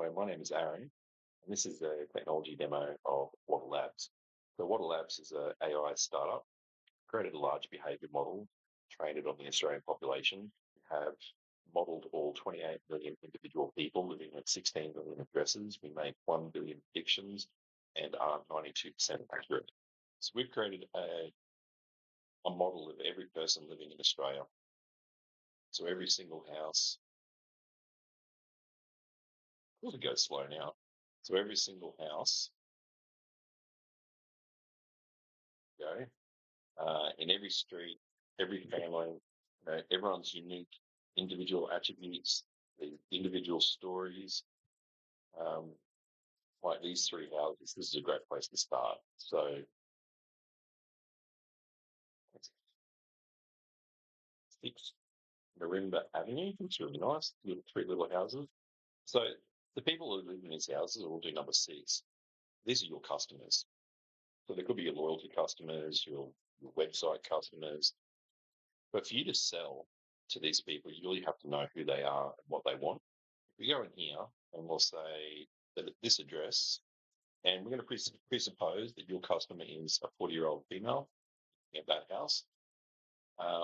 So my name is Aaron, and this is a technology demo of Wattle Labs. So Wattle Labs is a AI startup, created a large behaviour model, trained it on the Australian population, have modelled all 28 million individual people living at 16 million addresses. We make 1 billion predictions and are 92% accurate. So we've created a model of every person living in Australia. So every single house, we'll go slow now. So every single house, go, in every street, every family, everyone's unique individual attributes, the individual stories. Um, like these three houses, this is a great place to start. So 6 Marimba Avenue, it's really nice. Three little houses. So the people who live in these houses all do number 6. These are your customers. So there could be your loyalty customers, your website customers. But for you to sell to these people, you really have to know who they are and what they want. We go in here and we'll say that at this address, and we're going to presuppose that your customer is a 40-year-old female at that house.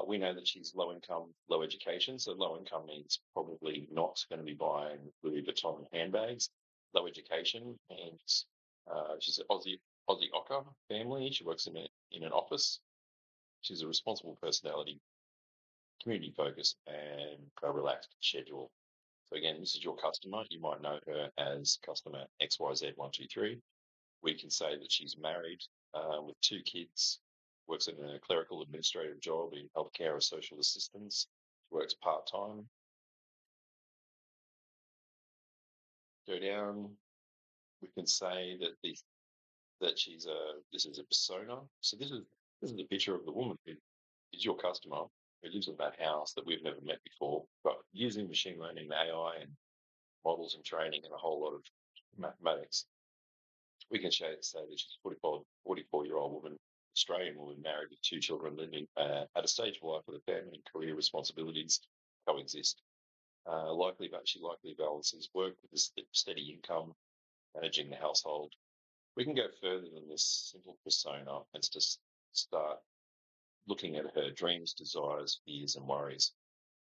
We know that she's low income, low education. So low income means probably not going to be buying Louis Vuitton handbags. Low education means she's an Aussie Ocker family. She works in an office. She's a responsible personality, community focused, and a relaxed schedule. So again, this is your customer. You might know her as customer XYZ123. We can say that she's married with 2 kids, works in a clerical administrative job in healthcare or social assistance, works part-time. Go down. We can say that this is a persona. So this is a picture of the woman who is your customer who lives in that house that we've never met before. But using machine learning, AI, and models and training and a whole lot of mathematics, we can say that she's a 44-year-old woman, Australian woman, married with 2 children, living at a stage of life where the family and career responsibilities coexist. She likely balances work with a steady income, managing the household. We can go further than this simple persona and just start looking at her dreams, desires, fears, and worries.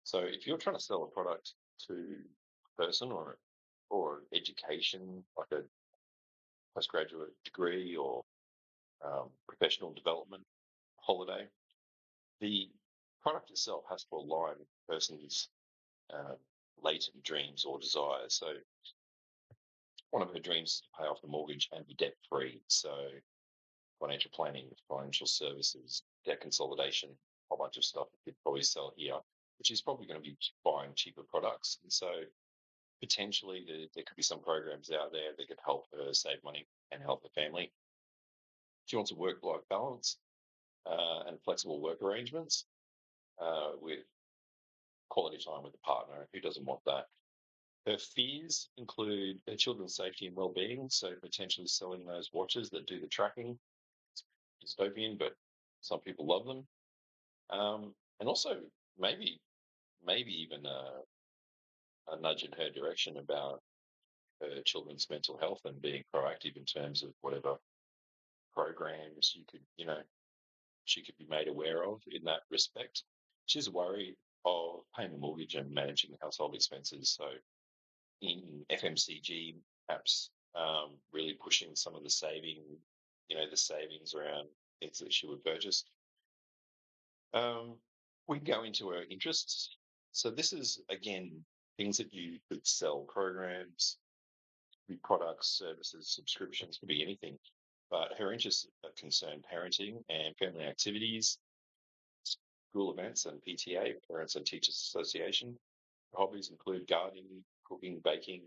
So if you're trying to sell a product to a person or education, like a postgraduate degree or professional development holiday, the product itself has to align with the person's uh, latent dreams or desires. So one of her dreams is to pay off the mortgage and be debt free. So financial planning, financial services, debt consolidation, a whole bunch of stuff you could probably sell here, which is probably going to be buying cheaper products. And so potentially there could be some programs out there that could help her save money and help her family. She wants a work-life balance and flexible work arrangements with quality time with the partner. Who doesn't want that? Her fears include her children's safety and well-being, so potentially selling those watches that do the tracking. It's dystopian, but some people love them. And also maybe even a nudge in her direction about her children's mental health and being proactive in terms of whatever programs she could be made aware of in that respect. She's worried of paying the mortgage and managing household expenses. So in FMCG, perhaps really pushing some of the the savings around things that she would purchase. We can go into her interests. So this is again things that you could sell: programs, be products, services, subscriptions, could be anything. But her interests are concerned parenting and family activities, school events and PTA, Parents and Teachers Association. Hobbies include gardening, cooking, baking,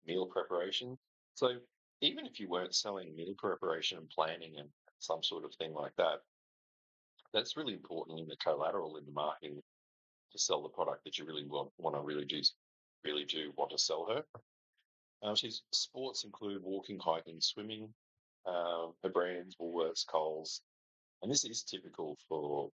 meal preparation. So even if you weren't selling meal preparation and planning and some sort of thing like that, that's really important in the collateral in the marketing to sell the product that you really want to really do want to sell her. She's sports include walking, hiking, swimming. Her brands, Woolworths, Coles, and this is typical for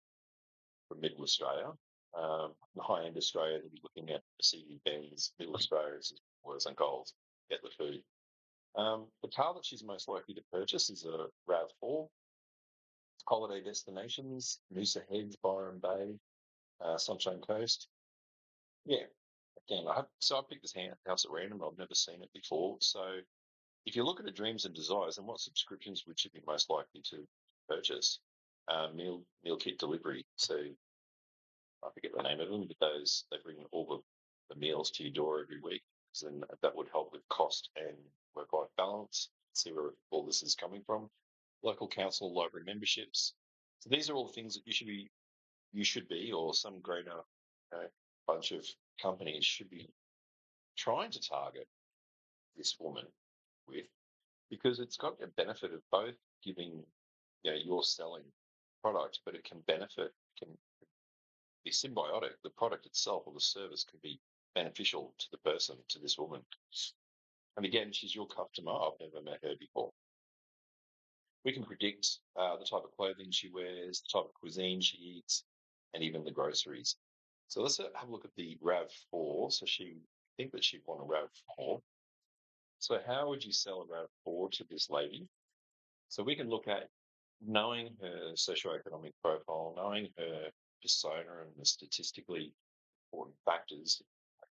Middle Australia. The high end Australia, they'll be looking at Mercedes Benz. Middle Australia is Woolworths and Coles. get the food. The car that she's most likely to purchase is a RAV4. Holiday destinations: Noosa Heads, Byron Bay, Sunshine Coast. Yeah, again, I picked this house at random. I've never seen it before. So if you look at the dreams and desires, then what subscriptions would you be most likely to purchase? Meal kit delivery. So I forget the name of them, but those they bring all the meals to your door every week. So then that would help with cost and work-life balance. See where all this is coming from. Local council library memberships. So these are all things that you should be, or some greater bunch of companies should be trying to target this woman with, because it's got a benefit of both giving, you're selling product, but it can benefit, can be symbiotic. The product itself or the service can be beneficial to the person, to this woman. And again, she's your customer. I've never met her before. We can predict the type of clothing she wears, the type of cuisine she eats, and even the groceries. So let's have a look at the RAV4. So she think that she'd want a RAV4. So how would you sell a RAV4 to this lady? So we can look at knowing her socioeconomic profile, knowing her persona and the statistically important factors that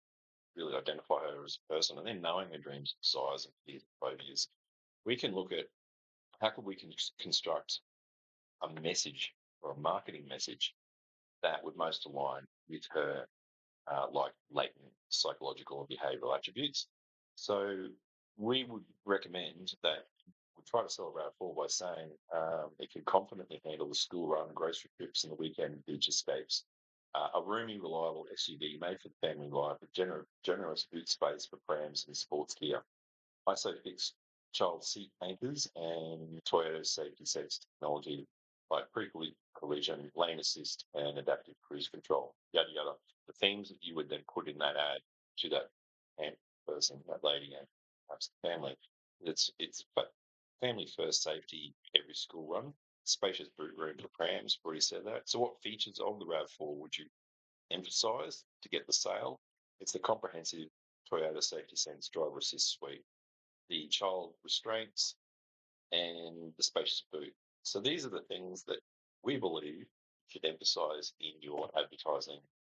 really identify her as a person, and then knowing her dreams, desires, and fears and phobias. We can look at how could we construct a message or a marketing message that would most align with her like latent psychological or behavioral attributes. So we would recommend that we try to sell a RAV4 by saying it can confidently handle the school run, grocery trips, and the weekend beach escapes. A roomy, reliable SUV made for the family life with generous boot space for prams and sports gear. ISOFIX child seat anchors and Toyota safety sense technology like pre-collision, lane assist, and adaptive cruise control, yada yada. The themes that you would then put in that ad to that person, that lady, and perhaps the family. It's but family first, safety every school run, spacious boot room for prams. Already said that. So, what features of the Rav4 would you emphasise to get the sale? It's the comprehensive Toyota Safety Sense driver assist suite, the child restraints, and the spacious boot. So these are the things that we believe should emphasise in your advertising